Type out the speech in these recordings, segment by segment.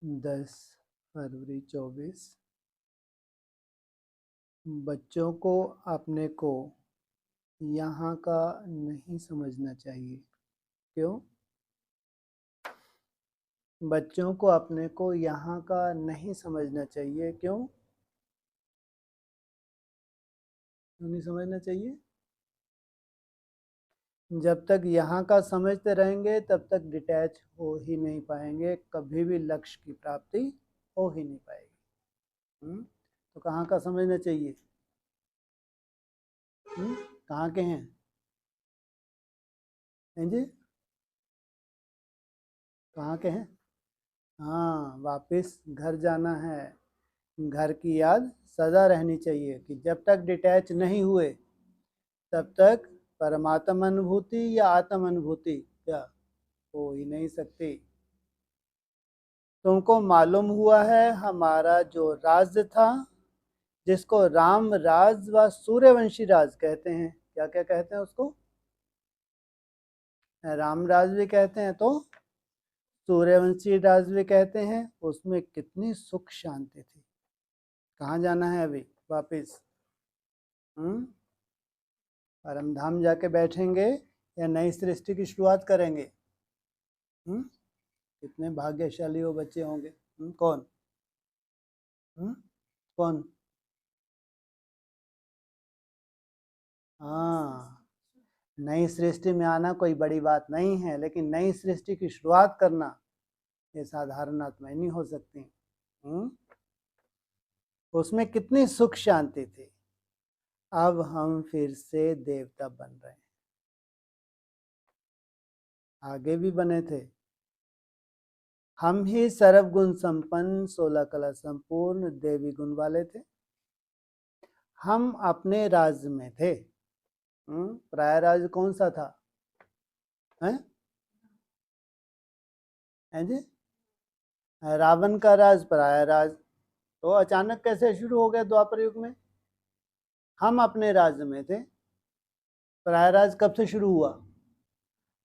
10 फरवरी 24। बच्चों को अपने को यहाँ का नहीं समझना चाहिए। क्यों? बच्चों को अपने को यहाँ का नहीं समझना चाहिए। क्यों क्यों नहीं समझना चाहिए? जब तक यहाँ का समझते रहेंगे तब तक डिटैच हो ही नहीं पाएंगे, कभी भी लक्ष्य की प्राप्ति हो ही नहीं पाएगी। तो कहाँ का समझना चाहिए? कहाँ के हैं जी? कहाँ के हैं? हाँ, वापस घर जाना है। घर की याद सदा रहनी चाहिए कि जब तक डिटैच नहीं हुए तब तक परमात्म अनुभूति या आत्म अनुभूति क्या हो ही नहीं सकती। तुमको मालूम हुआ है हमारा जो राज था, जिसको राम राज व सूर्यवंशी राज कहते हैं, क्या क्या कहते हैं उसको? राम राज भी कहते हैं तो सूर्यवंशी राज भी कहते हैं। उसमें कितनी सुख शांति थी। कहाँ जाना है अभी वापिस? परम धाम जाके बैठेंगे या नई सृष्टि की शुरुआत करेंगे? कितने भाग्यशाली वो बच्चे होंगे। कौन? कौन? हाँ, नई सृष्टि में आना कोई बड़ी बात नहीं है, लेकिन नई सृष्टि की शुरुआत करना ये साधारण आत्माएं नहीं हो सकती। उसमें कितनी सुख शांति थी। अब हम फिर से देवता बन रहे हैं। आगे भी बने थे। हम ही सर्वगुण संपन्न 16 कला संपूर्ण देवी गुण वाले थे। हम अपने राज्य में थे। पराया राज्य कौन सा था? हैं जी? रावण का राज पराया राज। तो अचानक कैसे शुरू हो गया द्वापर युग में? हम अपने राज्य में थे। पराया राज कब से शुरू हुआ?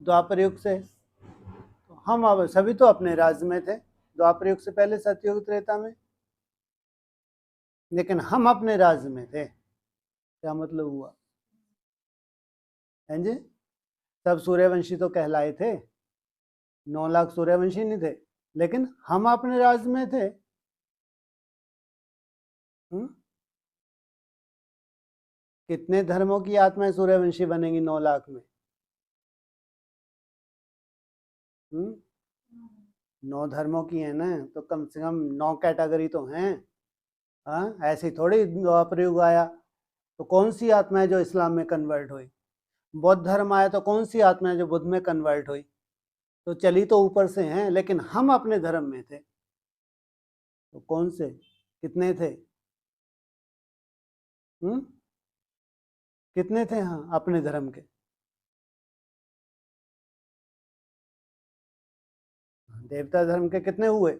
द्वापर युग से। तो हम अब सभी तो अपने राज्य में थे द्वापर युग से पहले, सतयुग त्रेता में। लेकिन हम अपने राज्य में थे, क्या मतलब हुआ? हैं जी? सब सूर्यवंशी तो कहलाए थे, 9 लाख सूर्यवंशी नहीं थे, लेकिन हम अपने राज्य में थे। कितने धर्मों की आत्माएं सूर्यवंशी बनेंगी 9 लाख में? 9 धर्मों की है ना, तो कम से कम 9 कैटेगरी तो हैं। हाँ, ऐसी थोड़ी द्वापर युग आया तो कौन सी आत्मा है जो इस्लाम में कन्वर्ट हुई? बौद्ध धर्म आया तो कौन सी आत्मा है जो बुद्ध में कन्वर्ट हुई? तो चली तो ऊपर से हैं, लेकिन हम अपने धर्म में थे। तो कौन से, कितने थे? कितने थे हाँ अपने धर्म के? देवता धर्म के कितने हुए?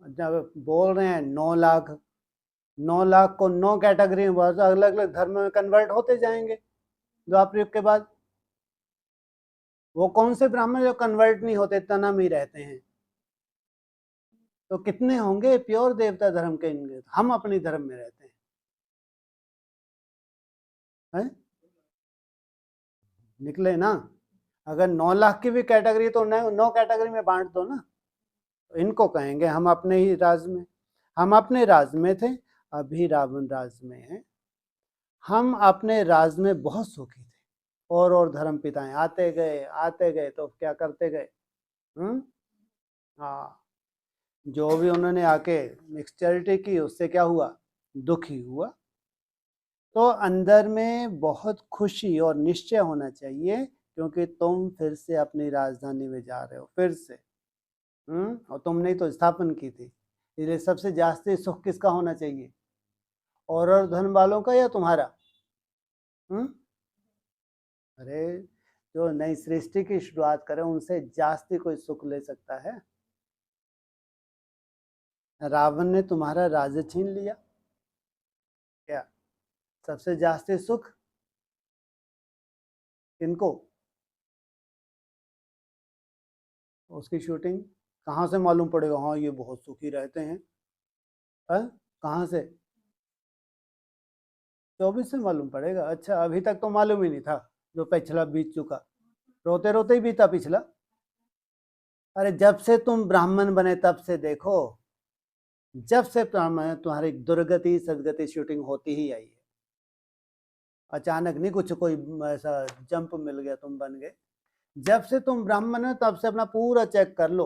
जब बोल रहे हैं 9 लाख, 9 लाख को 9 कैटेगरी में अलग अलग धर्म में कन्वर्ट होते जाएंगे द्वापर युग के बाद। वो कौन से ब्राह्मण जो कन्वर्ट नहीं होते, तना में ही रहते हैं? तो कितने होंगे प्योर देवता धर्म के? हम अपनी धर्म में रहते हैं। निकले ना? अगर 9 लाख की भी कैटेगरी तो 9 कैटेगरी में बांट दो ना। तो इनको कहेंगे हम अपने ही राज में। हम अपने राज में थे, अभी रावण राज में है। हम अपने राज में बहुत सुखी थे। और धर्म पिताएं आते गए तो क्या करते गए? हाँ, जो भी उन्होंने आके मिक्सचरिटी की उससे क्या हुआ? दुखी हुआ। तो अंदर में बहुत खुशी और निश्चय होना चाहिए, क्योंकि तुम फिर से अपनी राजधानी में जा रहे हो फिर से। और तुमने तो स्थापन की थी, इसलिए सबसे जास्ती सुख किसका होना चाहिए? और धन वालों का या तुम्हारा? अरे, जो नई सृष्टि की शुरुआत करे उनसे जास्ती कोई सुख ले सकता है? रावण ने तुम्हारा राज्य छीन लिया, क्या सबसे जास्ती सुख किनको? उसकी शूटिंग कहाँ से मालूम पड़ेगा? हाँ ये बहुत सुखी रहते हैं। कहाँ से? 24 से मालूम पड़ेगा? अच्छा, अभी तक तो मालूम ही नहीं था, जो पिछला बीत चुका, रोते रोते ही बीता पिछला। अरे जब से तुम ब्राह्मण बने तब से देखो, जब से ब्राह्मण तुम्हारी दुर्गति सदगति शूटिंग होती ही आई है। अचानक नहीं कुछ कोई ऐसा जंप मिल गया तुम बन गए। जब से तुम ब्राह्मण हो तब से अपना पूरा चेक कर लो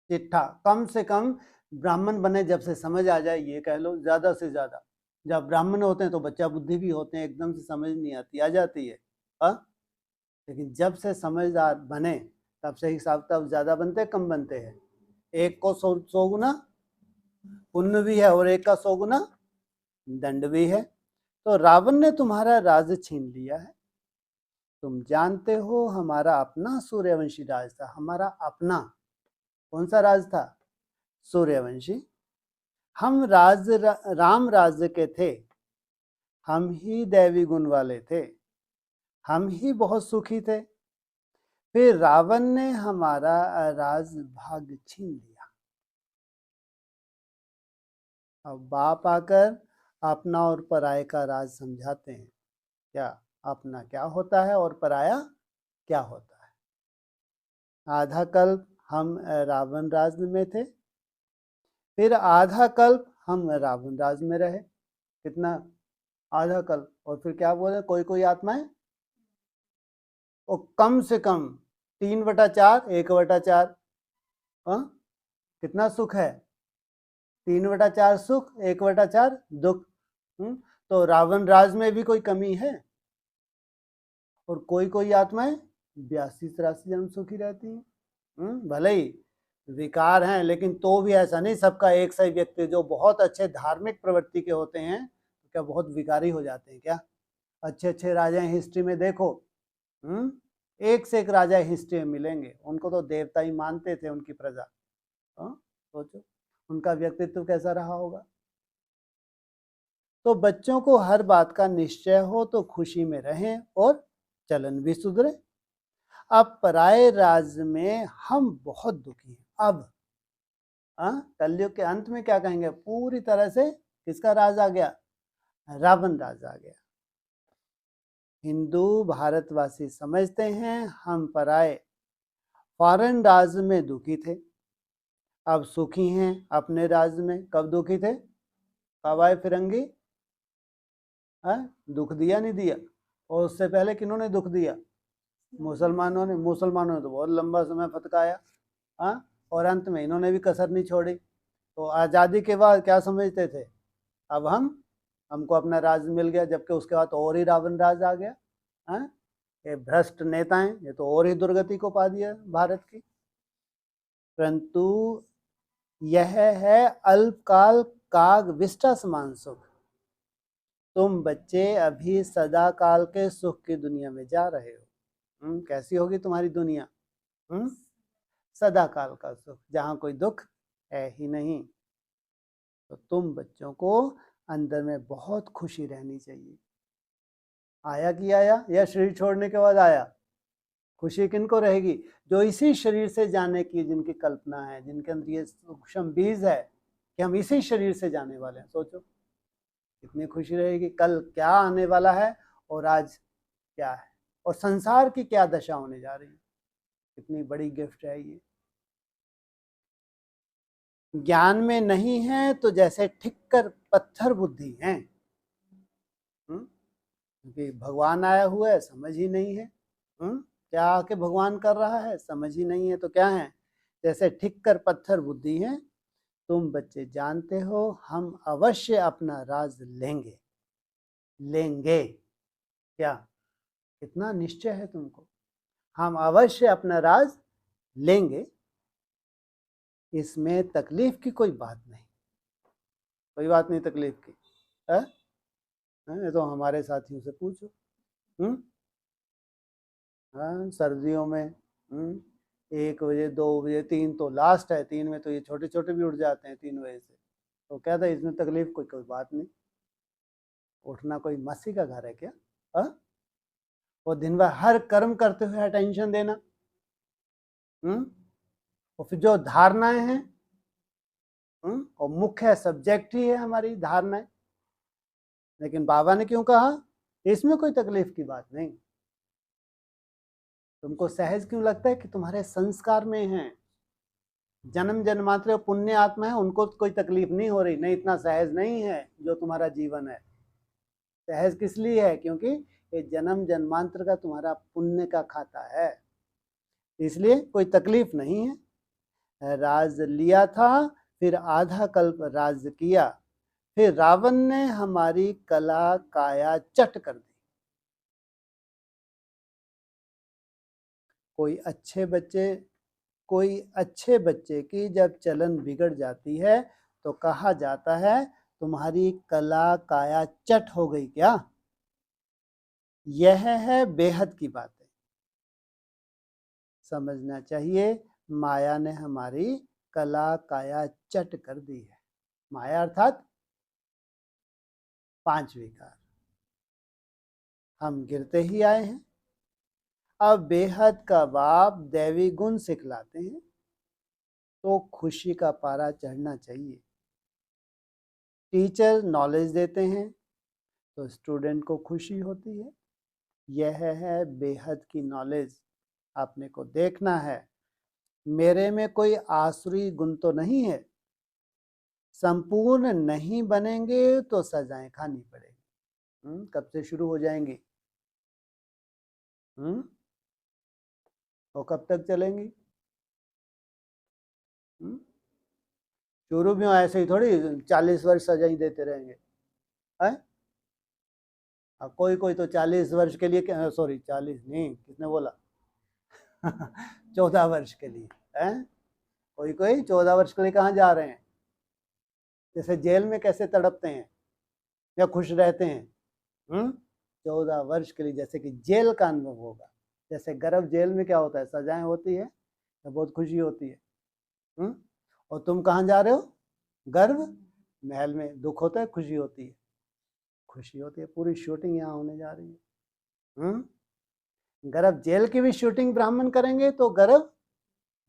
चिट्ठा। कम से कम ब्राह्मण बने जब से समझ आ जाए, ये कह लो ज्यादा से ज्यादा। जब ब्राह्मण होते हैं तो बच्चा बुद्धि भी होते हैं, एकदम से समझ नहीं आती, आ जाती है। लेकिन जब से समझदार बने तब से हिसाब किताब ज्यादा बनते हैं कम बनते हैं? एक को 100 गुना पुण्य भी है और एक का 100 गुना दंड भी है। तो रावण ने तुम्हारा राज छीन लिया है। तुम जानते हो हमारा अपना सूर्यवंशी राज था, हमारा अपना। कौन सा राज था? सूर्यवंशी। हम राम राज्य के थे, हम ही दैवी गुण वाले थे, हम ही बहुत सुखी थे। फिर रावण ने हमारा राज भाग छीन लिया। अब बाप आकर अपना और पराये का राज समझाते हैं। क्या अपना क्या होता है और पराया क्या होता है? आधा कल्प हम रावण राज में थे, फिर आधा कल्प हम रावण राज में रहे। कितना? आधा कल्प। और फिर क्या बोले कोई कोई आत्माएं, और कम से कम 3/4 1/4। कितना सुख है? 3/4 सुख 1/4 दुख। तो रावण राज में भी कोई कमी है? और कोई कोई आत्माएं 82-83 जन्म सुखी रहती हैं। भले ही विकार हैं, लेकिन तो भी ऐसा नहीं सबका एक सही व्यक्ति जो बहुत अच्छे धार्मिक प्रवृत्ति के होते हैं तो क्या बहुत विकारी हो जाते हैं क्या? अच्छे अच्छे राजा हिस्ट्री में देखो, एक से एक राजा हिस्ट्री में मिलेंगे, उनको तो देवता ही मानते थे उनकी प्रजा। सोचो उनका व्यक्तित्व कैसा रहा होगा। तो बच्चों को हर बात का निश्चय हो तो खुशी में रहें और चलन भी सुधरे। अब पराये राज्य में हम बहुत दुखी हैं। अब कलयुग के अंत में क्या कहेंगे? पूरी तरह से किसका राज आ गया? रावण राज आ गया। हिंदू भारतवासी समझते हैं हम पराये फॉरेन राज्य में दुखी थे, अब सुखी हैं अपने राज्य में। कब दुखी थे? कब आए फिरंगी? दुख दिया नहीं दिया? और उससे पहले किन्होंने दुख दिया? मुसलमानों ने। मुसलमानों ने तो बहुत लंबा समय फटकाया। और अंत में इन्होंने भी कसर नहीं छोड़ी। तो आज़ादी के बाद क्या समझते थे? अब हमको अपना राज मिल गया, जबकि उसके बाद और ही रावण राज आ गया। ये भ्रष्ट नेता हैं, ये तो और ही दुर्गति को पा दिया भारत की। परंतु यह है अल्पकाल काग विष्टा समान सुख। तुम बच्चे अभी सदा काल के सुख की दुनिया में जा रहे हो। कैसी होगी तुम्हारी दुनिया? सदा काल का सुख, जहां कोई दुख है ही नहीं। तो तुम बच्चों को अंदर में बहुत खुशी रहनी चाहिए। आया कि आया, या शरीर छोड़ने के बाद आया? खुशी किनको रहेगी? जो इसी शरीर से जाने की जिनकी कल्पना है, जिनके अंदर ये सूक्ष्म बीज है कि हम इसी शरीर से जाने वाले हैं। सोचो कितनी खुशी रहेगी। कल क्या आने वाला है और आज क्या है, और संसार की क्या दशा होने जा रही है। कितनी बड़ी गिफ्ट है ये। ज्ञान में नहीं है तो जैसे ठिक्कर पत्थर बुद्धि है। क्योंकि भगवान आया हुआ है, समझ ही नहीं है। क्या आके भगवान कर रहा है, समझ ही नहीं है। तो क्या है? जैसे ठिक्कर पत्थर बुद्धि है। तुम बच्चे जानते हो हम अवश्य अपना राज लेंगे। लेंगे क्या? कितना निश्चय है तुमको? हम अवश्य अपना राज लेंगे, इसमें तकलीफ की कोई बात नहीं। कोई बात नहीं तकलीफ की है? ये तो हमारे साथियों से पूछो। सर्दियों में 1 बजे 2 बजे 3 तो लास्ट है। 3 में तो ये छोटे छोटे भी उठ जाते हैं 3 बजे से। तो क्या था इसमें तकलीफ? कोई बात नहीं। उठना कोई मस्सी का घर है क्या? वो दिन भर हर कर्म करते हुए टेंशन देना। और फिर जो धारणाएं हैं, और मुख्य सब्जेक्ट ही है हमारी धारणाएं। लेकिन बाबा ने क्यों कहा इसमें कोई तकलीफ की बात नहीं, तुमको सहज क्यों लगता है कि तुम्हारे संस्कार में है, जन्म जन्मांतर पुण्य आत्मा है, उनको कोई तकलीफ नहीं हो रही, नहीं इतना सहज नहीं है जो तुम्हारा जीवन है। सहज किस लिए है? क्योंकि ये जन्म जन्मांतर का तुम्हारा पुण्य का खाता है, इसलिए कोई तकलीफ नहीं है। राज लिया था, फिर आधा कल्प राज किया, फिर रावण ने हमारी कला काया चट कर दी। कोई अच्छे बच्चे की जब चलन बिगड़ जाती है तो कहा जाता है तुम्हारी कला काया चट हो गई क्या? यह है बेहद की बातें, समझना चाहिए। माया ने हमारी कला काया चट कर दी है। माया अर्थात 5 विकार, हम गिरते ही आए हैं। अब बेहद का बाप दैवी गुण सिखलाते हैं तो खुशी का पारा चढ़ना चाहिए। टीचर नॉलेज देते हैं तो स्टूडेंट को खुशी होती है। यह है बेहद की नॉलेज। आपने को देखना है मेरे में कोई आसुरी गुण तो नहीं है। संपूर्ण नहीं बनेंगे तो सजाएं खानी पड़ेगी। कब से शुरू हो जाएंगी? और कब तक चलेंगी? शुरू में ऐसे ही थोड़ी 40 वर्ष सजा ही देते रहेंगे है? कोई कोई तो 40 वर्ष के लिए, सॉरी 40 नहीं, किसने बोला 14 वर्ष के लिए है? कोई कोई 14 वर्ष के लिए कहाँ जा रहे हैं? जैसे जेल में कैसे तड़पते हैं या खुश रहते हैं, 14 वर्ष के लिए जैसे कि जेल का अनुभव होगा। जैसे गर्भ जेल में क्या होता है, सजाएं होती है तो बहुत खुशी होती है। और तुम कहाँ जा रहे हो? गर्भ महल में दुख होता है, खुशी होती है? खुशी होती है। पूरी शूटिंग यहाँ होने जा रही है। गर्भ जेल की भी शूटिंग ब्राह्मण करेंगे तो गर्भ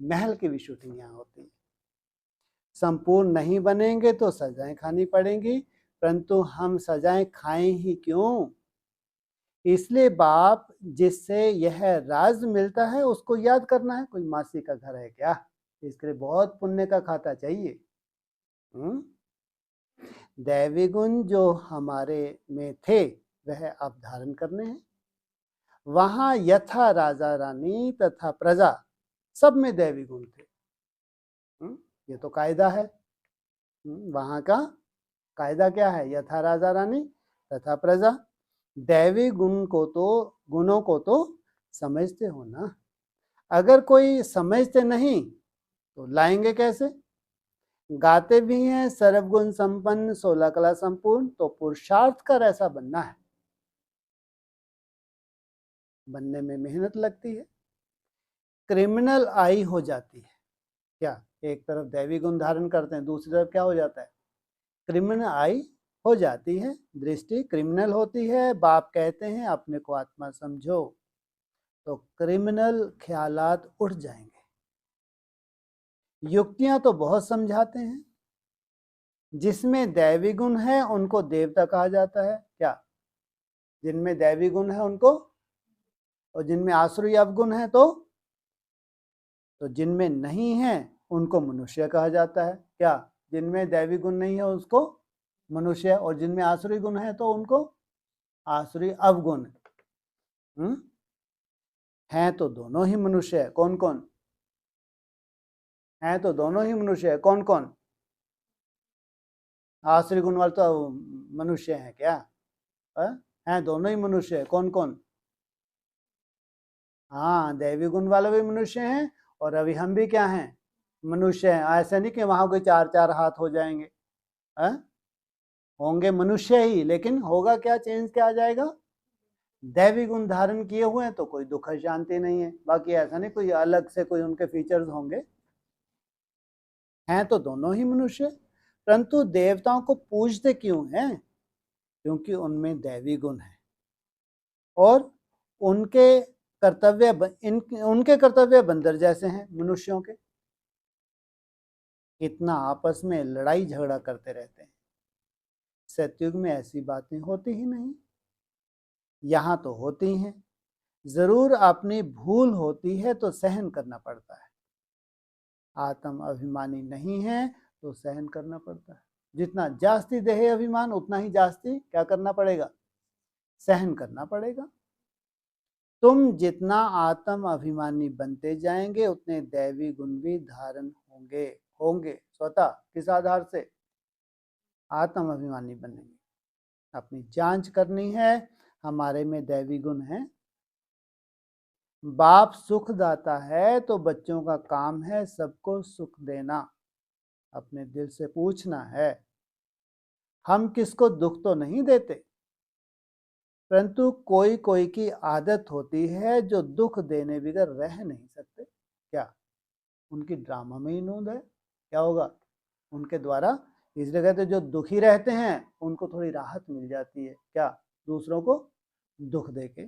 महल की भी शूटिंग यहाँ होती है। संपूर्ण नहीं बनेंगे तो सजाएं खानी पड़ेंगी, परंतु हम सजाएं खाएं ही क्यों? इसलिए बाप जिससे यह राज मिलता है उसको याद करना है। कोई मासी का घर है क्या? इसके लिए बहुत पुण्य का खाता चाहिए। दैवी गुण जो हमारे में थे वह अब धारण करने हैं। वहां यथा राजा रानी तथा प्रजा सब में दैवी गुण थे। ये तो कायदा है। वहां का कायदा क्या है? यथा राजा रानी तथा प्रजा। दैवी गुणों को तो समझते हो ना। अगर कोई समझते नहीं तो लाएंगे कैसे? गाते भी हैं सर्वगुण संपन्न 16 कला संपूर्ण, तो पुरुषार्थ कर ऐसा बनना है। बनने में मेहनत लगती है। क्रिमिनल आई हो जाती है क्या? एक तरफ दैवी गुण धारण करते हैं, दूसरी तरफ क्या हो जाता है? क्रिमिनल आई हो जाती है। दृष्टि क्रिमिनल होती है। बाप कहते हैं अपने को आत्मा समझो, तो क्रिमिनल ख्यालात उठ जाएंगे। युक्तियां तो बहुत समझाते हैं। जिसमें दैवी गुण है उनको देवता कहा जाता है क्या? जिनमें दैवी गुण है उनको, और जिनमें आसुरी अवगुण है तो जिनमें नहीं है उनको मनुष्य कहा जाता है क्या? जिनमें दैवी गुण नहीं है उसको मनुष्य, और जिनमें आसुरी गुण है तो उनको आसुरी अवगुण। हैं तो दोनों ही मनुष्य है। कौन कौन हैं? तो दोनों ही मनुष्य है। कौन कौन? आसुरी गुण वाले तो मनुष्य हैं क्या? हैं दोनों ही मनुष्य है। कौन कौन? हाँ, दैवी गुण वाले भी मनुष्य हैं और अभी हम भी क्या हैं? मनुष्य हैं। ऐसा नहीं कि वहां कोई 4-4 हाथ हो जाएंगे। होंगे मनुष्य ही, लेकिन होगा क्या? चेंज क्या आ जाएगा? दैवी गुण धारण किए हुए हैं तो कोई दुख शांति नहीं है। बाकी ऐसा नहीं कोई अलग से कोई उनके फीचर्स होंगे। हैं तो दोनों ही मनुष्य, परंतु देवताओं को पूजते क्यों हैं? क्योंकि उनमें दैवी गुण है और उनके उनके कर्तव्य बंदर जैसे हैं मनुष्यों के। इतना आपस में लड़ाई झगड़ा करते रहते हैं। सतयुग में ऐसी बातें होती ही नहीं, यहाँ तो होती हैं। जरूर अपनी भूल होती है तो सहन करना पड़ता है। आत्म अभिमानी नहीं है तो सहन करना पड़ता है। जितना जास्ती देह अभिमान उतना ही जास्ती क्या करना पड़ेगा, सहन करना पड़ेगा। तुम जितना आत्म अभिमानी बनते जाएंगे उतने दैवी गुण भी धारण होंगे होंगे स्वतः। किस आधार से, आत्म अभिमानी बनेंगे। अपनी जांच करनी है, हमारे में दैवी गुण है। बाप सुख दाता है तो बच्चों का काम है सबको सुख देना। अपने दिल से पूछना है, हम किसको दुख तो नहीं देते, परंतु कोई कोई की आदत होती है जो दुख देने बगैर रह नहीं सकते। क्या उनकी ड्रामा में ही नूंद है? क्या होगा उनके द्वारा? इसलिए कहते जो दुखी रहते हैं उनको थोड़ी राहत मिल जाती है। क्या? दूसरों को दुख देके।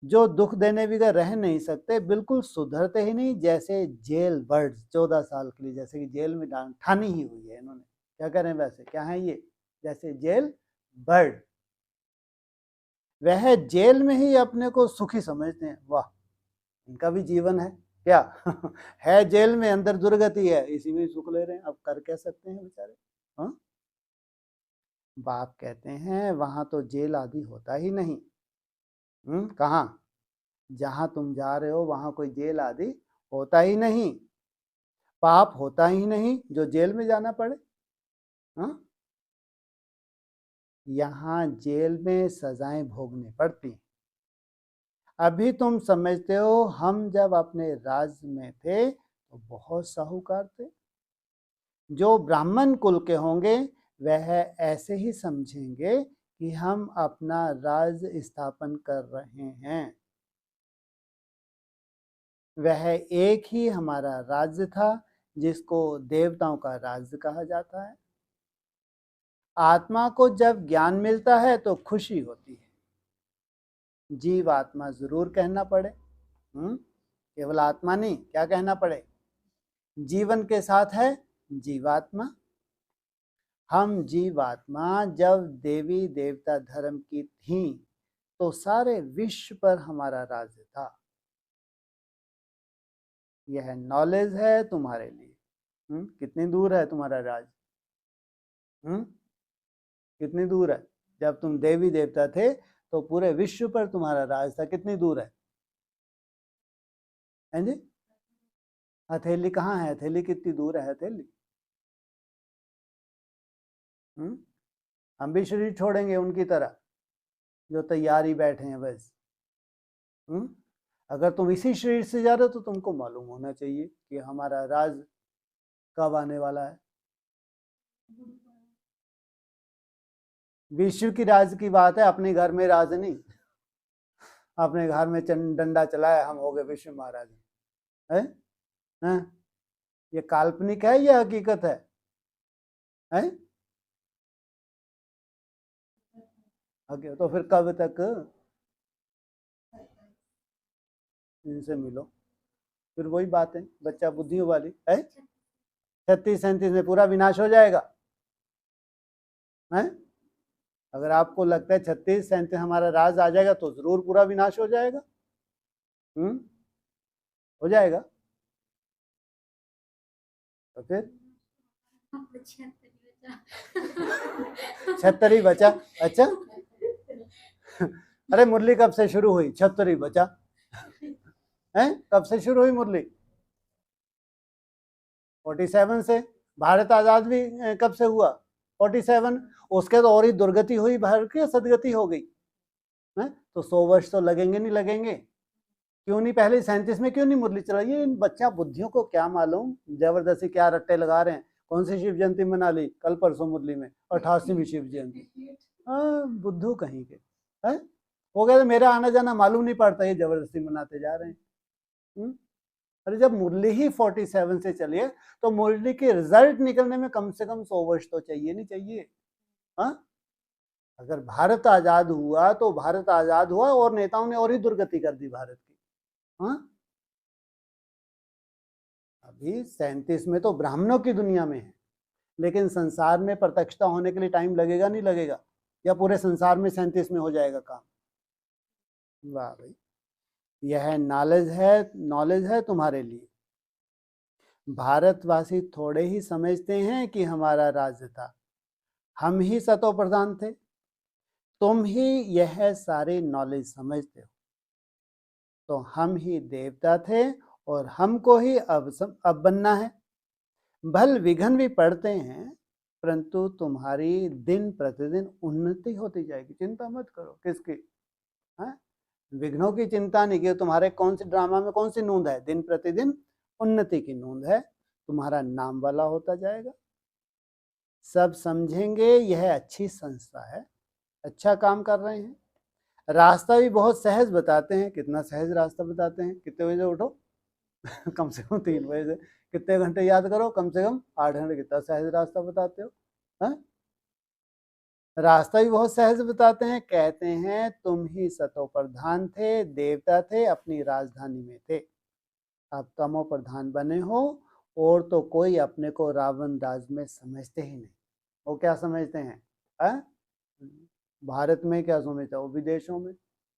जो दुख देने बगैर रह नहीं सकते बिल्कुल सुधरते ही नहीं, जैसे जेल बर्ड 14 साल के लिए जैसे कि जेल में ठानी ही हुई है इन्होंने। क्या करें वैसे, क्या है ये, जैसे जेल बर्ड। वह जेल में ही अपने को सुखी समझते हैं। वाह, इनका भी जीवन है क्या? है जेल में, अंदर दुर्गति है, इसी में सुख ले रहे हैं। अब कर कह सकते हैं बेचारे। हाँ, बाप कहते हैं वहां तो जेल आदि होता ही नहीं। कहाँ? जहां तुम जा रहे हो वहां कोई जेल आदि होता ही नहीं, पाप होता ही नहीं जो जेल में जाना पड़े। हाँ, यहाँ जेल में सजाएं भोगनी पड़ती। अभी तुम समझते हो हम जब अपने राज्य में थे तो बहुत साहूकार थे। जो ब्राह्मण कुल के होंगे वह ऐसे ही समझेंगे कि हम अपना राज्य स्थापन कर रहे हैं। वह एक ही हमारा राज्य था जिसको देवताओं का राज्य कहा जाता है। आत्मा को जब ज्ञान मिलता है तो खुशी होती है। जीव आत्मा जरूर कहना पड़े, केवल आत्मा नहीं, क्या कहना पड़े, जीवन के साथ है जीवात्मा। हम जीवात्मा जब देवी देवता धर्म की थी तो सारे विश्व पर हमारा राज्य था। यह नॉलेज है तुम्हारे लिए। कितनी दूर है तुम्हारा राज? कितनी दूर है? जब तुम देवी देवता थे तो पूरे विश्व पर तुम्हारा राज था। कितनी दूर है? हैं जी? हथेली कहाँ है? हथेली कितनी दूर है? हथेली हम भी शरीर छोड़ेंगे उनकी तरह जो तैयारी बैठे हैं बस। अगर तुम इसी शरीर से जा रहे हो तो तुमको मालूम होना चाहिए कि हमारा राज कब आने वाला है। विश्व की राज की बात है, अपने घर में राज नहीं। अपने घर में डंडा चलाया हम हो गए विश्व महाराज है? ये काल्पनिक है या हकीकत है? तो फिर कब तक इनसे मिलो? फिर वही बात है बच्चा बुद्धियों वाली है। 36-37 में पूरा विनाश हो जाएगा है? अगर आपको लगता है 36-37 हमारा राज आ जाएगा तो जरूर पूरा विनाश हो जाएगा। हो जाएगा तो फिर 76 ही बचा। अच्छा अरे मुरली कब से शुरू हुई? 76 ही बचा है? कब से शुरू हुई मुरली? 47 से। भारत आजाद भी कब से हुआ? 47। उसके तो और ही दुर्गति हुई भारत की, सदगति हो गई है? तो 100 वर्ष तो लगेंगे नहीं लगेंगे? क्यों नहीं पहले 37 में क्यों नहीं मुरली चलाई? इन बच्चा बुद्धियों को क्या मालूम जबरदस्ती क्या रट्टे लगा रहे हैं। कौन सी शिव जयंती मना ली कल परसों मुरली में? 88वीं शिव जयंती। बुद्धू कहीं के है? हो गया तो मेरा आना जाना मालूम नहीं पड़ता, ये जबरदस्ती मनाते जा रहे हैं। अरे जब मुरली ही 47 से चलिए तो मुरली के रिजल्ट निकलने में कम से कम 100 वर्ष तो चाहिए नहीं चाहिए? हाँ, अगर भारत आजाद हुआ तो भारत आजाद हुआ और नेताओं ने और ही दुर्गति कर दी भारत की। हाँ, अभी 37 में तो ब्राह्मणों की दुनिया में है, लेकिन संसार में प्रत्यक्षता होने के लिए टाइम लगेगा नहीं लगेगा, या पूरे संसार में 37 में हो जाएगा काम? वाह भाई, यह नॉलेज है तुम्हारे लिए। भारतवासी थोड़े ही समझते हैं कि हमारा राज्य था, हम ही सतो प्रधान थे, तुम ही यह सारी नॉलेज समझते हो, तो हम ही देवता थे और हमको ही अब बनना है। भल विघ्न भी पड़ते हैं, परंतु तुम्हारी दिन प्रतिदिन उन्नति होती जाएगी, चिंता मत करो। किसकी? हाँ? विघ्नों की चिंता नहीं की। तुम्हारे कौन से ड्रामा में कौन सी नूंद है? दिन प्रतिदिन उन्नति की नूंद है। तुम्हारा नाम वाला होता जाएगा, सब समझेंगे यह अच्छी संस्था है, अच्छा काम कर रहे हैं। रास्ता भी बहुत सहज बताते हैं। कितना सहज रास्ता बताते हैं? कितने बजे उठो? कम से कम 3 बजे से। कितने घंटे याद करो? कम से कम 8 घंटे। कितना सहज रास्ता बताते हो। हाँ, रास्ता भी बहुत सहज बताते हैं। कहते हैं तुम ही सतो प्रधान थे, देवता थे, अपनी राजधानी में थे, अब तमो प्रधान बने हो। और तो कोई अपने को रावण राज में समझते ही नहीं। वो क्या समझते हैं? भारत में क्या समझते हैं? वो विदेशों में,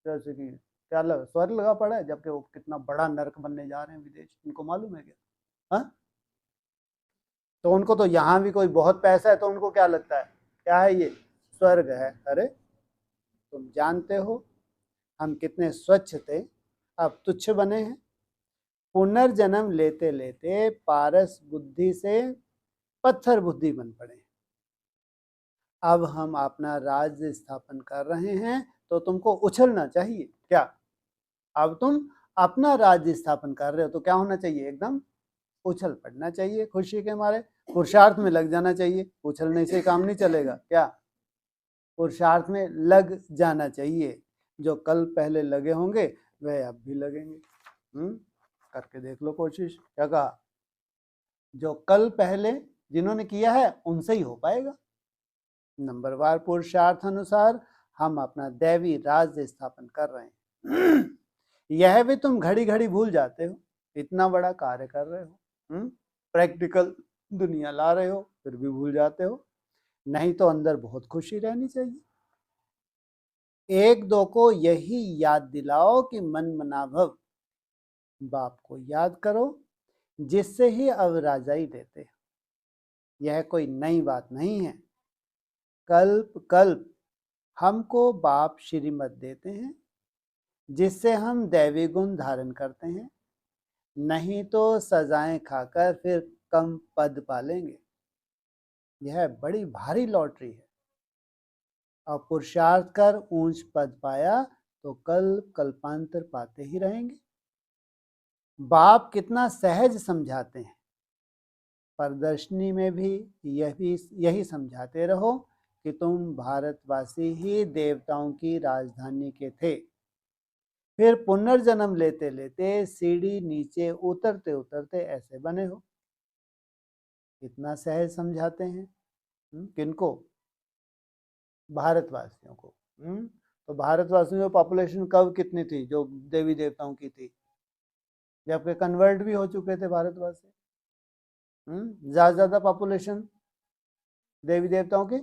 जैसे कि क्या स्वर्ग लगा पड़ा है, जबकि वो कितना बड़ा नरक बनने जा रहे हैं विदेश। उनको मालूम है क्या? हाँ, तो उनको तो यहाँ भी कोई बहुत पैसा है तो उनको क्या लगता है, क्या है ये? स्वर्ग है। अरे तुम जानते हो हम कितने स्वच्छ थे, अब तुच्छ बने हैं। पुनर्जन्म लेते लेते पारस बुद्धि से पत्थर बुद्धि बन पड़े। अब हम अपना राज्य स्थापन कर रहे हैं तो तुमको उछलना चाहिए। क्या? अब तुम अपना राज्य स्थापन कर रहे हो तो क्या होना चाहिए? एकदम उछल पड़ना चाहिए, खुशी के मारे पुरुषार्थ में लग जाना चाहिए। उछलने से काम नहीं चलेगा। क्या? पुरुषार्थ में लग जाना चाहिए। जो कल पहले लगे होंगे वह अब भी लगेंगे। करके देख लो कोशिश। क्या कहा? जो कल पहले जिन्होंने किया है उनसे ही हो पाएगा। नंबरवार पुरुषार्थ अनुसार हम अपना दैवी राज्य स्थापन कर रहे हैं। यह भी तुम घड़ी घड़ी भूल जाते हो। इतना बड़ा कार्य कर रहे हो, प्रैक्टिकल दुनिया ला रहे हो, फिर भी भूल जाते हो। नहीं तो अंदर बहुत खुशी रहनी चाहिए। एक दो को यही याद दिलाओ कि मन मनाभव बाप को याद करो, जिससे ही अब राजाई देते। यह कोई नई बात नहीं है। कल्प कल्प हमको बाप श्रीमत देते हैं, जिससे हम दैवी गुण धारण करते हैं। नहीं तो सजाएं खाकर फिर कम पद पालेंगे। यह बड़ी भारी लॉटरी है। और पुरुषार्थ कर ऊंच पद पाया तो कल्पांतर पाते ही रहेंगे। बाप कितना सहज समझाते हैं। प्रदर्शनी में भी यही समझाते रहो कि तुम भारतवासी ही देवताओं की राजधानी के थे। फिर पुनर्जन्म लेते लेते सीढ़ी नीचे उतरते उतरते ऐसे बने हो। कितना सहज समझाते हैं। किनको? भारतवासियों को। तो भारतवासियों की पॉपुलेशन कब कितनी थी जो देवी देवताओं की थी? जबकि कन्वर्ट भी हो चुके थे भारतवासी। ज्यादा पॉपुलेशन देवी देवताओं की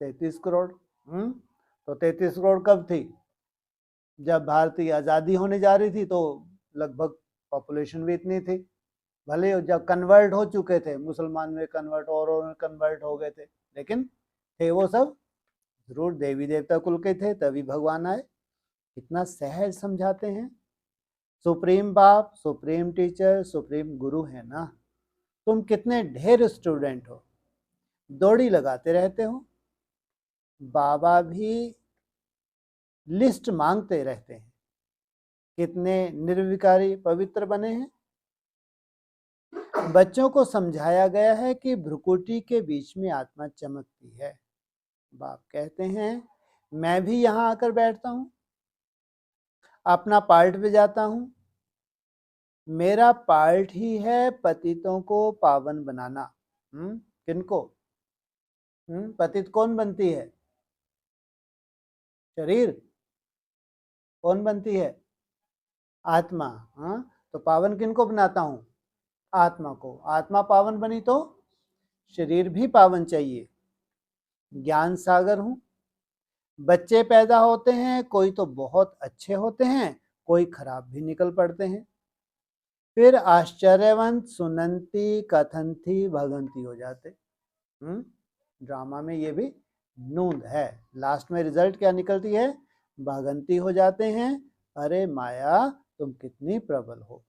33 करोड़। तो 33 करोड़ कब थी? जब भारत की आज़ादी होने जा रही थी तो लगभग पॉपुलेशन भी इतनी थी। भले जब कन्वर्ट हो चुके थे, मुसलमान में कन्वर्ट और कन्वर्ट हो गए थे, लेकिन थे वो सब जरूर देवी देवता कुल के थे, तभी भगवान आए। कितना सहज समझाते हैं। सुप्रीम बाप, सुप्रीम टीचर, सुप्रीम गुरु है ना। तुम कितने ढेर स्टूडेंट हो, दौड़ी लगाते रहते हो। बाबा भी लिस्ट मांगते रहते हैं। कितने निर्विकारी पवित्र बने हैं। बच्चों को समझाया गया है कि भ्रुकुटी के बीच में आत्मा चमकती है। बाप कहते हैं मैं भी यहाँ आकर बैठता हूँ, अपना पार्ट बजाता हूँ। मेरा पार्ट ही है पतितों को पावन बनाना। किनको? पतित कौन बनती है? शरीर कौन बनती है? आत्मा। हाँ, तो पावन किनको बनाता हूं? आत्मा को। आत्मा पावन बनी तो शरीर भी पावन चाहिए। ज्ञान सागर हूं। बच्चे पैदा होते हैं, कोई तो बहुत अच्छे होते हैं, कोई खराब भी निकल पड़ते हैं। फिर आश्चर्यवंत सुनंती कथंती भगंती हो जाते। ड्रामा में ये भी नूंद है। लास्ट में रिजल्ट क्या निकलती है? भगंती हो जाते हैं। अरे माया तुम कितनी प्रबल हो।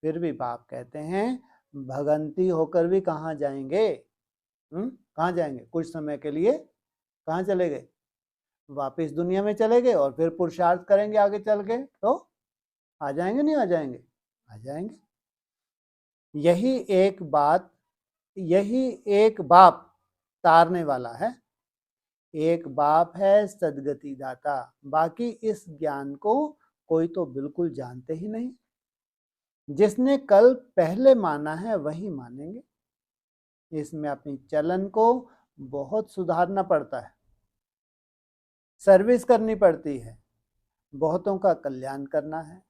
फिर भी बाप कहते हैं भगंती होकर भी कहाँ जाएंगे? कहाँ जाएंगे? कुछ समय के लिए कहाँ चले गए? वापिस दुनिया में चले गए और फिर पुरुषार्थ करेंगे आगे चल के तो आ जाएंगे, नहीं आ जाएंगे? आ जाएंगे। यही एक बाप तारने वाला है। एक बाप है सदगति दाता। बाकी इस ज्ञान को कोई तो बिल्कुल जानते ही नहीं। जिसने कल पहले माना है वही मानेंगे। इसमें अपनी चलन को बहुत सुधारना पड़ता है, सर्विस करनी पड़ती है, बहुतों का कल्याण करना है,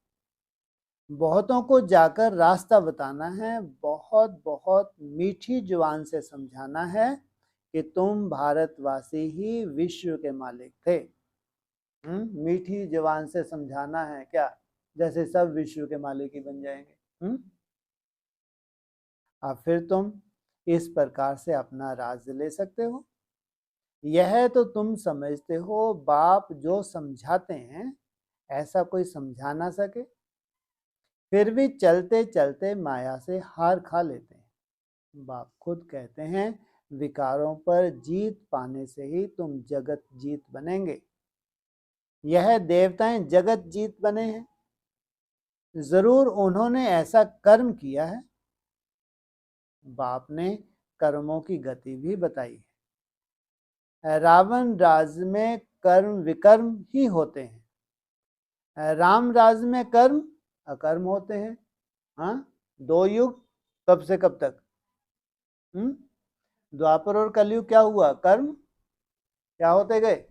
बहुतों को जाकर रास्ता बताना है, बहुत बहुत मीठी जुबान से समझाना है कि तुम भारतवासी ही विश्व के मालिक थे। मीठी जुबान से समझाना है क्या? जैसे सब विश्व के मालिक ही बन जाएंगे। अब फिर तुम इस प्रकार से अपना राज्य ले सकते हो। यह तो तुम समझते हो बाप जो समझाते हैं ऐसा कोई समझा ना सके, फिर भी चलते चलते माया से हार खा लेते हैं। बाप खुद कहते हैं विकारों पर जीत पाने से ही तुम जगत जीत बनेंगे। यह देवताएं जगत जीत बने हैं, जरूर उन्होंने ऐसा कर्म किया है। बाप ने कर्मों की गति भी बताई है। रावण राज्य में कर्म विकर्म ही होते हैं, राम राज्य में कर्म अकर्म होते हैं। हाँ, 2 युग कब से कब तक? द्वापर और कलयुग क्या हुआ? कर्म क्या होते गए?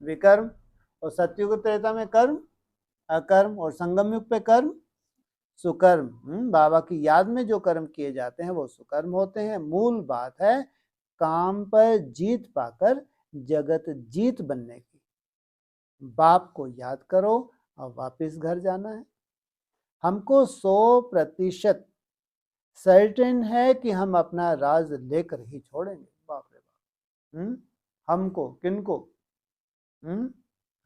विकर्म। और सतयुग त्रेता में कर्म अकर्म, और संगम युग पे कर्म सुकर्म। बाबा की याद में जो कर्म किए जाते हैं वो सुकर्म होते हैं। मूल बात है काम पर जीत पाकर जगत जीत बनने की। बाप को याद करो और वापस घर जाना है। हमको 100% सर्टेन है कि हम अपना राज लेकर ही छोड़ेंगे। बाप रे बाप। हमको किनको?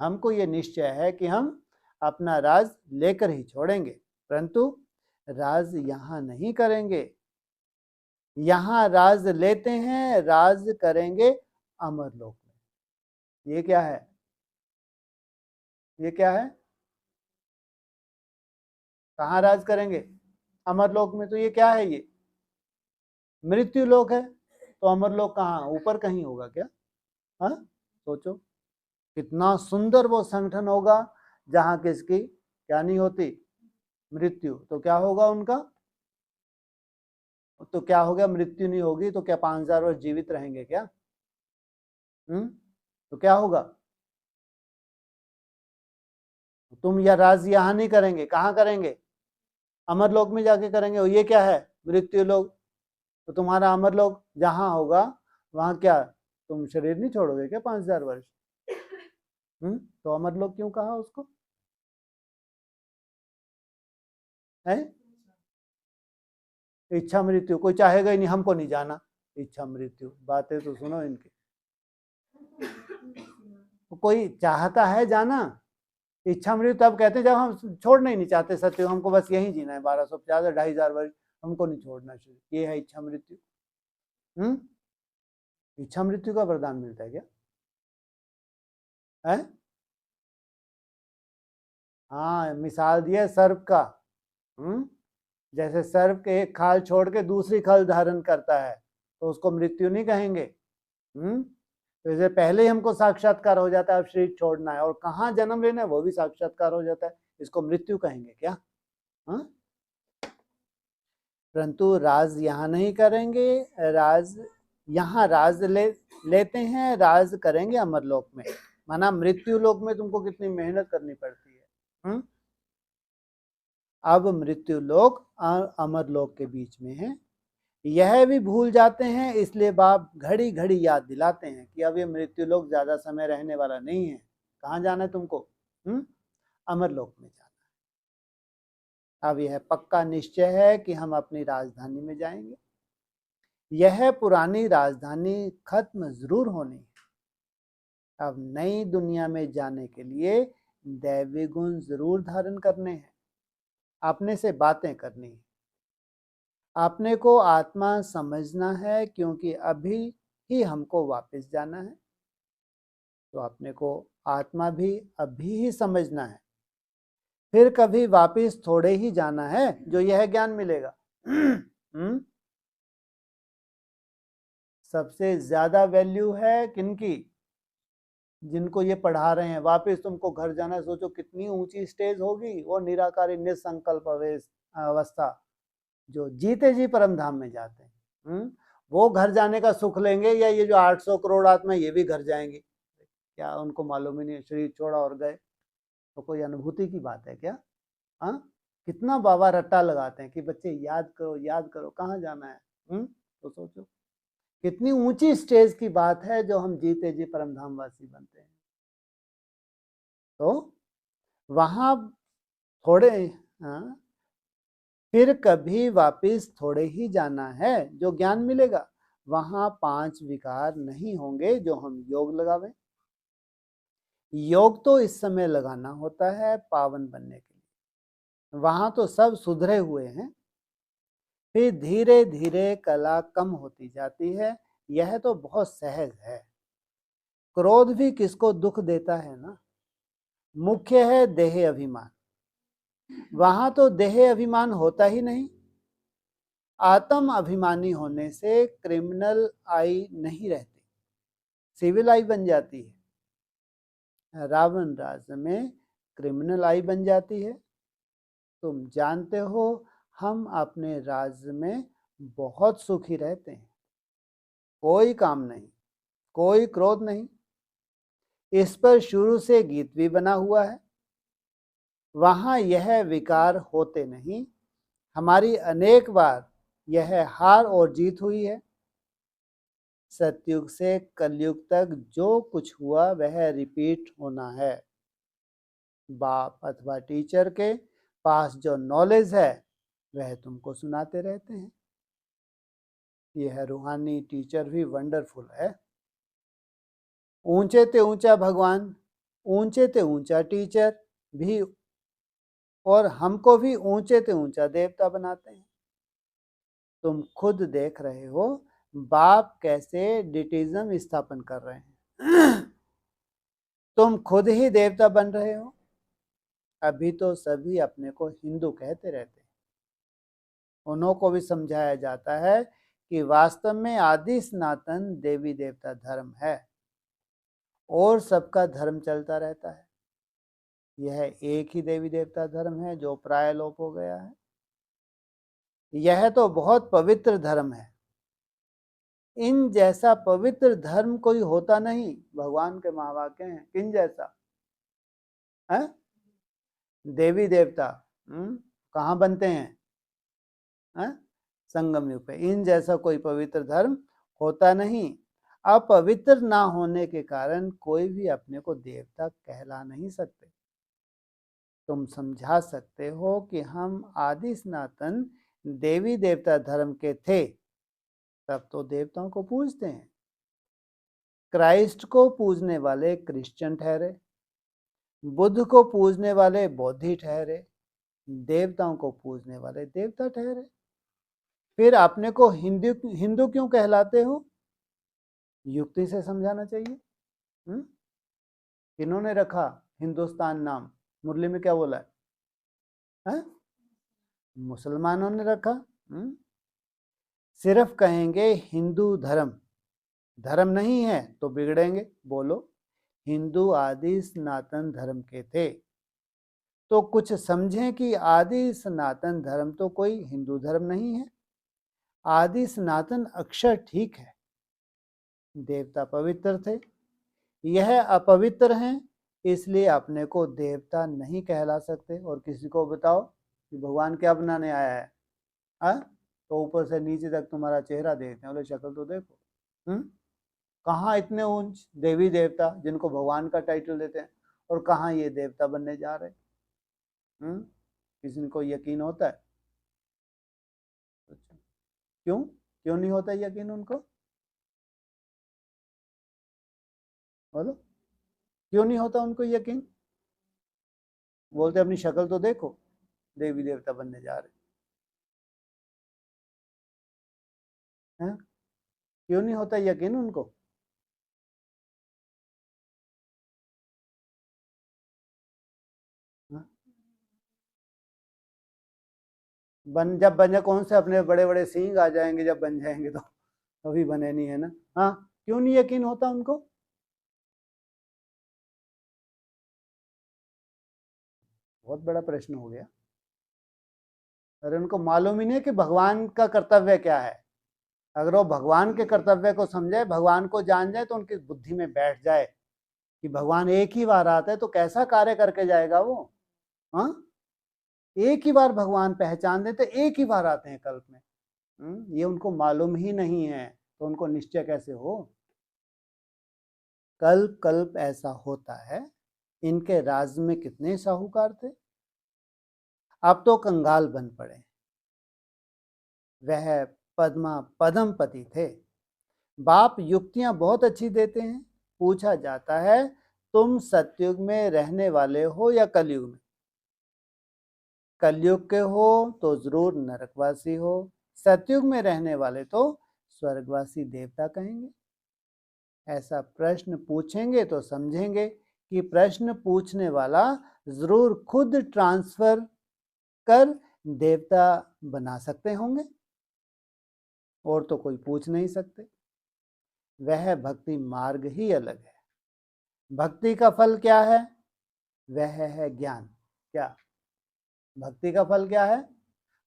हमको ये निश्चय है कि हम अपना राज लेकर ही छोड़ेंगे, परंतु राज यहाँ नहीं करेंगे। यहाँ राज लेते हैं, राज करेंगे अमरलोक में। ये क्या है? ये क्या है? कहाँ राज करेंगे? अमरलोक में। तो ये क्या है? ये मृत्यु लोक है। तो अमरलोक कहाँ? ऊपर कहीं होगा क्या? हाँ, सोचो कितना सुंदर वो संगठन होगा जहां किसकी क्या नहीं होती? मृत्यु। तो क्या होगा उनका? तो क्या हो गया? मृत्यु नहीं होगी तो क्या 5000 वर्ष जीवित रहेंगे क्या? तो क्या होगा? तुम या राज यहां नहीं करेंगे, कहां करेंगे? अमरलोक में जाके करेंगे। और ये क्या है? मृत्यु लोक। तो तुम्हारा अमरलोक जहां होगा वहां क्या तुम शरीर नहीं छोड़ोगे क्या 5000 वर्ष? तो अमरलोक क्यों कहा उसको? है इच्छा मृत्यु। कोई चाहेगा ही नहीं, हमको नहीं जाना। इच्छा मृत्यु, बातें तो सुनो इनकी। कोई चाहता है जाना? इच्छा मृत्यु तब कहते हैं जब हम छोड़ना ही नहीं चाहते सत्य, हमको बस यही जीना है 1250 2500 वर्ष, हमको नहीं छोड़ना शरीर। ये है इच्छा मृत्यु। इच्छा मृत्यु का वरदान मिलता है क्या? है? हाँ, मिसाल दिया सर्प का। जैसे सर्प के एक खाल छोड़ के दूसरी खाल धारण करता है तो उसको मृत्यु नहीं कहेंगे। तो इसे पहले ही हमको साक्षात्कार हो जाता है अब शरीर छोड़ना है, और कहाँ जन्म लेना है वो भी साक्षात्कार हो जाता है। इसको मृत्यु कहेंगे क्या? परंतु राज यहाँ नहीं करेंगे। राज यहाँ राज लेते हैं, राज करेंगे अमरलोक में। माना मृत्यु लोक में तुमको कितनी मेहनत करनी पड़ती है। अब मृत्यु लोक अमर लोक के बीच में है, यह भी भूल जाते हैं, इसलिए बाप घड़ी घड़ी याद दिलाते हैं कि अब ये मृत्यु लोक ज्यादा समय रहने वाला नहीं है। कहाँ जाना है तुमको? अमर लोक में जाना है। अब यह पक्का निश्चय है कि हम अपनी राजधानी में जाएंगे। यह पुरानी राजधानी खत्म जरूर होनी है। अब नई दुनिया में जाने के लिए दैवी गुण जरूर धारण करने हैं। अपने से बातें करनी है, अपने को आत्मा समझना है, क्योंकि अभी ही हमको वापस जाना है। तो अपने को आत्मा भी अभी ही समझना है, फिर कभी वापस थोड़े ही जाना है जो यह ज्ञान मिलेगा। सबसे ज्यादा वैल्यू है किनकी? जिनको ये पढ़ा रहे हैं। वापस तुमको घर जाना है, सोचो कितनी ऊंची स्टेज होगी वो निराकारी निसंकल्प अवस्था, जो जीते जी परम धाम में जाते हैं। वो घर जाने का सुख लेंगे, या ये जो 800 करोड़ आत्मा ये भी घर जाएंगे? क्या उनको मालूम ही नहीं, शरीर छोड़ा और गए। तो कोई अनुभूति की बात है क्या? हाँ, कितना बाबा रट्टा लगाते हैं कि बच्चे याद करो याद करो, कहाँ जाना है। तो सोचो कितनी ऊंची स्टेज की बात है जो हम जीते जी परम धाम वासी बनते हैं। तो वहां थोड़े, हाँ, फिर कभी वापस थोड़े ही जाना है जो ज्ञान मिलेगा। वहां 5 विकार नहीं होंगे जो हम योग लगावे। योग तो इस समय लगाना होता है पावन बनने के लिए। वहां तो सब सुधरे हुए हैं, फिर धीरे धीरे कला कम होती जाती है। यह तो बहुत सहज है। क्रोध भी किसको दुख देता है ना। मुख्य है देह अभिमान। वहां तो देह अभिमान होता ही नहीं। आत्म अभिमानी होने से क्रिमिनल आई नहीं रहती, सिविल आई बन जाती है। रावण राज्य में क्रिमिनल आई बन जाती है। तुम जानते हो हम अपने राज्य में बहुत सुखी रहते हैं, कोई काम नहीं, कोई क्रोध नहीं। इस पर शुरू से गीत भी बना हुआ है। वहां यह विकार होते नहीं। हमारी अनेक बार यह हार और जीत हुई है। सतयुग से कलयुग तक जो कुछ हुआ वह रिपीट होना है। बाप अथवा टीचर के पास जो नॉलेज है वह तुमको सुनाते रहते हैं। यह रूहानी टीचर भी वंडरफुल है। ऊंचे ते ऊंचा भगवान, ऊंचे ते ऊंचा टीचर भी, और हमको भी ऊंचे ते ऊंचा देवता बनाते हैं। तुम खुद देख रहे हो बाप कैसे डिटिज्म स्थापन कर रहे हैं। तुम खुद ही देवता बन रहे हो। अभी तो सभी अपने को हिंदू कहते रहते हैं। उन्हों को भी समझाया जाता है कि वास्तव में आदि सनातन देवी देवता धर्म है, और सबका धर्म चलता रहता है। यह एक ही देवी देवता धर्म है जो प्राय लोप हो गया है। यह तो बहुत पवित्र धर्म है। इन जैसा पवित्र धर्म कोई होता नहीं। भगवान के महावाक्य हैं, किन जैसा है? देवी देवता कहाँ बनते हैं? संगम युग पे। इन जैसा कोई पवित्र धर्म होता नहीं। अपवित्र ना होने के कारण कोई भी अपने को देवता कहला नहीं सकते। तुम समझा सकते हो कि हम आदि सनातन देवी देवता धर्म के थे, तब तो देवताओं को पूजते हैं। क्राइस्ट को पूजने वाले क्रिश्चियन ठहरे, बुद्ध को पूजने वाले बौद्धि ठहरे, देवताओं को पूजने वाले देवता ठहरे। फिर अपने को हिंदू क्यों कहलाते हो? युक्ति से समझाना चाहिए। किन्होंने रखा हिंदुस्तान नाम? मुरली में क्या बोला है? मुसलमानों ने रखा। सिर्फ कहेंगे हिंदू धर्म, धर्म नहीं है तो बिगड़ेंगे। बोलो हिंदू आदि सनातन धर्म के थे, तो कुछ समझें कि आदि सनातन धर्म तो कोई हिंदू धर्म नहीं है। आदि सनातन अक्षर ठीक है, देवता पवित्र थे, यह अपवित्र हैं, इसलिए अपने को देवता नहीं कहला सकते। और किसी को बताओ कि भगवान क्या बनाने आया है, हाँ, तो ऊपर से नीचे तक तुम्हारा चेहरा देखते हैं, बोले शक्ल तो देखो। कहाँ इतने ऊंच देवी देवता जिनको भगवान का टाइटल देते हैं, और कहाँ ये देवता बनने जा रहे। किसी को यकीन होता है? अच्छा, क्यों क्यों नहीं होता यकीन उनको? बोलो, क्यों नहीं होता उनको यकीन? बोलते अपनी शक्ल तो देखो, देवी देवता बनने जा रहे हैं। क्यों नहीं होता यकीन उनको? हाँ? जब बने कौन से अपने बड़े बड़े सींग आ जाएंगे, जब बन जाएंगे तो अभी बने नहीं है ना। हाँ, क्यों नहीं यकीन होता उनको? बहुत बड़ा प्रश्न हो गया। अरे उनको मालूम ही नहीं है कि भगवान का कर्तव्य क्या है। अगर वो भगवान के कर्तव्य को समझे, भगवान को जान जाए, तो उनकी बुद्धि में बैठ जाए कि भगवान एक ही बार आता है तो कैसा कार्य करके जाएगा वो। हाँ, एक ही बार भगवान पहचान देते, एक ही बार आते हैं कल्प में। ये उनको मालूम ही नहीं है, तो उनको निश्चय कैसे हो? कल्प कल्प ऐसा होता है। इनके राज में कितने साहूकार थे, अब तो कंगाल बन पड़े। वह पद्मपति थे। बाप युक्तियां बहुत अच्छी देते हैं। पूछा जाता है, तुम सतयुग में रहने वाले हो या कलयुग में? कलयुग के हो तो जरूर नरकवासी हो, सतयुग में रहने वाले तो स्वर्गवासी देवता कहेंगे। ऐसा प्रश्न पूछेंगे तो समझेंगे कि प्रश्न पूछने वाला जरूर खुद ट्रांसफर कर देवता बना सकते होंगे, और तो कोई पूछ नहीं सकते। वह भक्ति मार्ग ही अलग है। भक्ति का फल क्या है? वह है ज्ञान। क्या भक्ति का फल क्या है?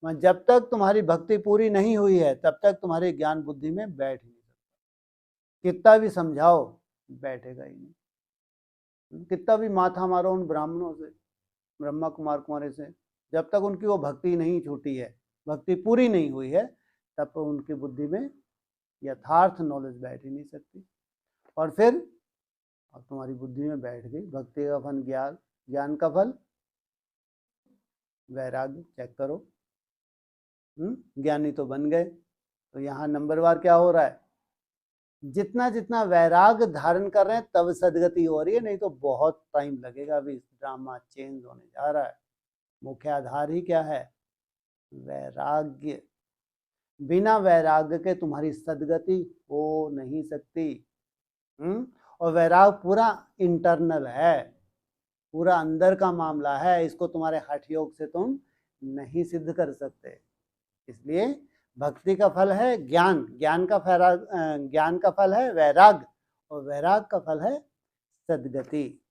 जब तक तुम्हारी भक्ति पूरी नहीं हुई है, तब तक तुम्हारी ज्ञान बुद्धि में बैठ नहीं सकता। कितना भी समझाओ, बैठेगा ही नहीं। कितना भी माथा मारो उन ब्राह्मणों से, ब्रह्मा कुमार कुमारी से, जब तक उनकी वो भक्ति नहीं छूटी है, भक्ति पूरी नहीं हुई है, तब तक उनकी बुद्धि में यथार्थ नॉलेज बैठ ही नहीं सकती। और फिर अब तुम्हारी बुद्धि में बैठ गई। भक्ति का फल ज्ञान, ज्ञान का फल वैराग्य। चेक करो, ज्ञानी तो बन गए। तो यहाँ नंबरवार क्या हो रहा है? जितना जितना वैराग धारण कर रहे हैं तब सदगति हो रही है, नहीं तो बहुत टाइम लगेगा। अभी ड्रामा चेंज होने जा रहा है। मुख्य आधार ही क्या है? वैराग्य। बिना वैराग्य के तुम्हारी सदगति हो नहीं सकती। और वैराग पूरा इंटरनल है, पूरा अंदर का मामला है। इसको तुम्हारे हठ योग से तुम नहीं सिद्ध कर सकते। इसलिए भक्ति का फल है ज्ञान, ज्ञान का फल है वैराग, और वैराग का फल है सद्गति।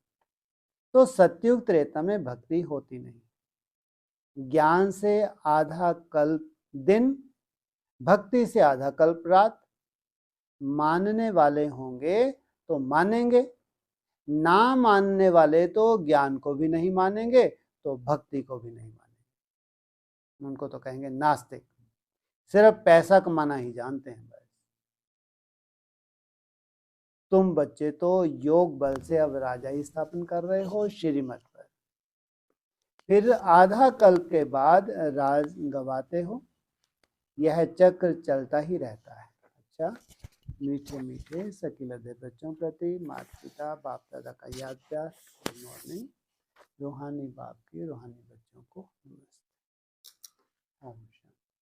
तो सतयुग त्रेता में भक्ति होती नहीं। ज्ञान से आधा कल्प दिन, भक्ति से आधा कल्प रात। मानने वाले होंगे तो मानेंगे, ना मानने वाले तो ज्ञान को भी नहीं मानेंगे, तो भक्ति को भी नहीं मानेंगे। उनको तो कहेंगे नास्तिक, सिर्फ पैसा कमाना ही जानते हैं बस। तुम बच्चे तो योग बल से अब राजा ही स्थापन कर रहे हो श्रीमत पर, फिर आधा कल्प के बाद राज गवाते हो। यह चक्र चलता ही रहता है। अच्छा, मीठे मीठे सकीलदे बच्चों प्रति माता पिता बाप दादा का याद प्यार। Good morning. रूहानी बाप की रूहानी बच्चों को नमस्ते। ओम